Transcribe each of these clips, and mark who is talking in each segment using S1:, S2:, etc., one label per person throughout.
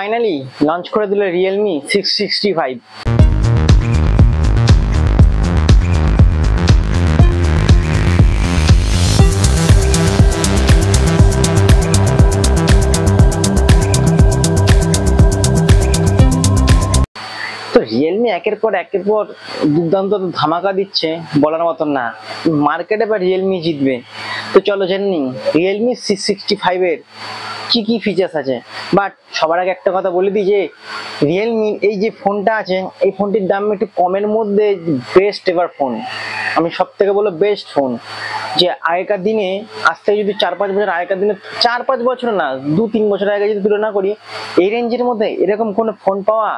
S1: Finally launch করে দিল Realme 665। তো রিয়েলমি একের পর দুর্দান্ত ধামাকা দিচ্ছে, বলার মতন না। মার্কেটে বা রিয়েলমি জিতবে। তো চলো জেনে নিই রিয়েলমি 665 এর কি কি ফিচার্স আছে। বাট সবার আগে একটা কথা বলে দিই যে রিয়েলমি এই যে ফোনটা আছে, এই ফোনটির দাম একটু কমের মধ্যে বেস্ট এভার ফোন। আমি সব থেকে বলবো বেস্ট ফোন। যে আগেকার দিনে, আজ থেকে যদি 4-5 বছর আগেকার দিনে, 4-5 বছর না 2-3 বছর আগে যদি তুলনা করি, এই রেঞ্জের মধ্যে এরকম কোনো ফোন পাওয়া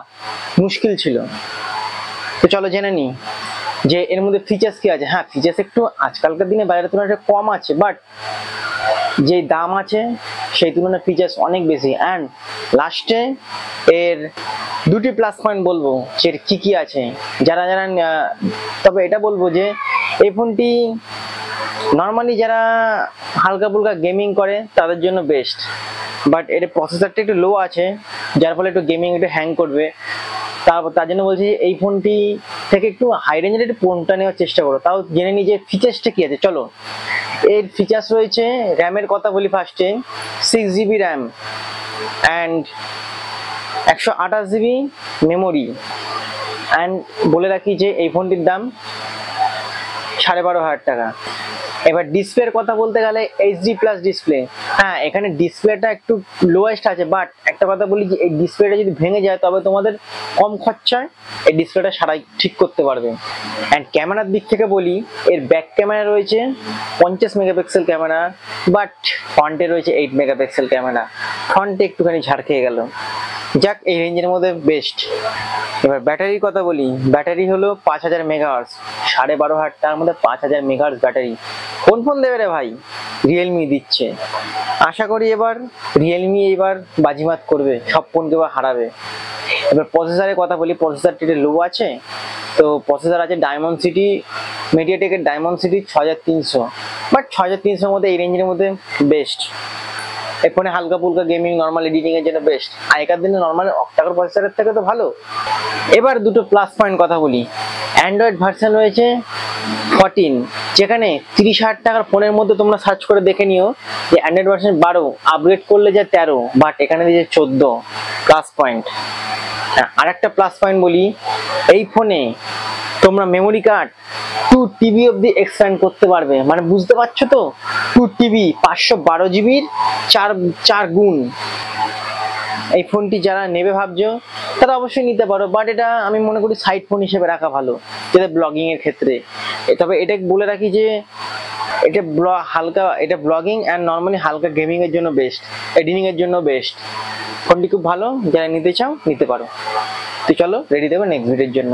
S1: মুশকিল ছিল। তো চলো জেনে নিই যে এর মধ্যে ফিচার্স কি আছে। হ্যাঁ, ফিচার্স একটু আজকালকার দিনে বাজারের তুলনায় কম আছে, বাট যে দাম আছে সেই তুলনায় ফিচার্স অনেক বেশি। অ্যান্ড লাস্টে এর দুটি প্লাস পয়েন্ট বলবো যে কি কি আছে যারা যারা তবে এটা বলবো যে এই ফোনটি নর্মালি যারা হালকা ফুলকা গেমিং করে তাদের জন্য বেস্ট। বাট এর প্রসেসরটা একটু লো আছে, যার ফলে একটু গেমিং একটু হ্যাং করবে। তার জন্য বলছি এই ফোনটি থেকে একটু হাই রেঞ্জের একটু ফোনটা নেওয়ার চেষ্টা করো। তাও জেনে নিই যে ফিচার্সটা কি আছে। চলো, এর ফিচার্স রয়েছে, র্যামের কথা বলি ফার্স্টে। 6GB RAM and 128GB memory. And বলে রাখি যে এই ফোনটির দাম 12,500 টাকা। এবার ডিসপ্লের কথা বলতে গেলে HD+ ডিসপ্লে। হ্যাঁ, এখানে ডিসপ্লেটা একটু লোয়েস্ট আছে, বাট একটা কথা বলি যে এই ডিসপ্লেটা যদি ভেঙে যায় তবে তোমাদের কম খরচায় এই ডিসপ্লেটা সারাই ঠিক করতে পারবে। অ্যান্ড ক্যামেরার দিক থেকে বলি, এর ব্যাক ক্যামেরা রয়েছে 50 মেগাপিক্সেল ক্যামেরা, বাট ফ্রন্টে রয়েছে 8 মেগাপিক্সেল ক্যামেরা। ফ্রন্টে একটুখানি ঝাড় খেয়ে গেল। যাক, এই রেঞ্জের মধ্যে বেস্ট। এবার ব্যাটারির কথা বলি, ব্যাটারি হলো 5000 মেগাহার্জ। 12,500 টাকার মধ্যে 5000 মেগাহার্জ ব্যাটারি। কোন ফোন দেবে রে ভাই? রিয়েলমি দিচ্ছে। আশা করি এবার রিয়েলমি এইবার বাজিমাত করবে, সব ফোনকে এবার হারাবে। এবার প্রসেসরের কথা বলি, প্রসেসরটি লো আছে। তো প্রসেসর আছে ডায়মন্ডসিটি, মিডিয়াটেকের ডায়মন্ডসিটি 6300। বাট 6300-র মধ্যে এই রেঞ্জের মধ্যে বেস্ট। এই ফোনে হালকা ফুলকা গেমিং, নর্মাল এডিটিং এর জন্য বেস্ট। আগেকার দিনে নর্মাল অক্টাকোর প্রসেসরের থেকে তো ভালো। এবার দুটো প্লাস পয়েন্ট কথা বলি। অ্যান্ড্রয়েড ভার্সন রয়েছে 14, যেখানে 30,000 টাকার ফোনের মধ্যে তোমরা সার্চ করে দেখে নিও যে অ্যান্ড্রয়েড ভার্সন 12, আপগ্রেড করলে যায় 13, বাট এখানে দিয়েছে 14। Plus point. আর একটা প্লাস পয়েন্ট বলি, এই ফোনে তোমরা মেমোরি কার্ড 2TB অব্দি এক্সপ্যান্ড করতে পারবে। মানে বুঝতে পারছো তো, 2TB 512GBর 4 গুণ। এই ফোনটি যারা নেবে ভাবছো তারা অবশ্যই নিতে পারো, বাট এটা আমি মনে করি সাইড ফোন হিসেবে রাখা ভালো, যেটা ব্লগিং এর ক্ষেত্রে। তবে এটা বলে রাখি যে এটা এটা ব্লগিং অ্যান্ড নর্মালি হালকা গেমিং এর জন্য বেস্ট, এডিটিং এর জন্য বেস্ট। ফোনটি খুব ভালো, যারা নিতে চাও নিতে পারো। তো চলো রেডি দেবো নেক্সট ভিডিওর জন্য।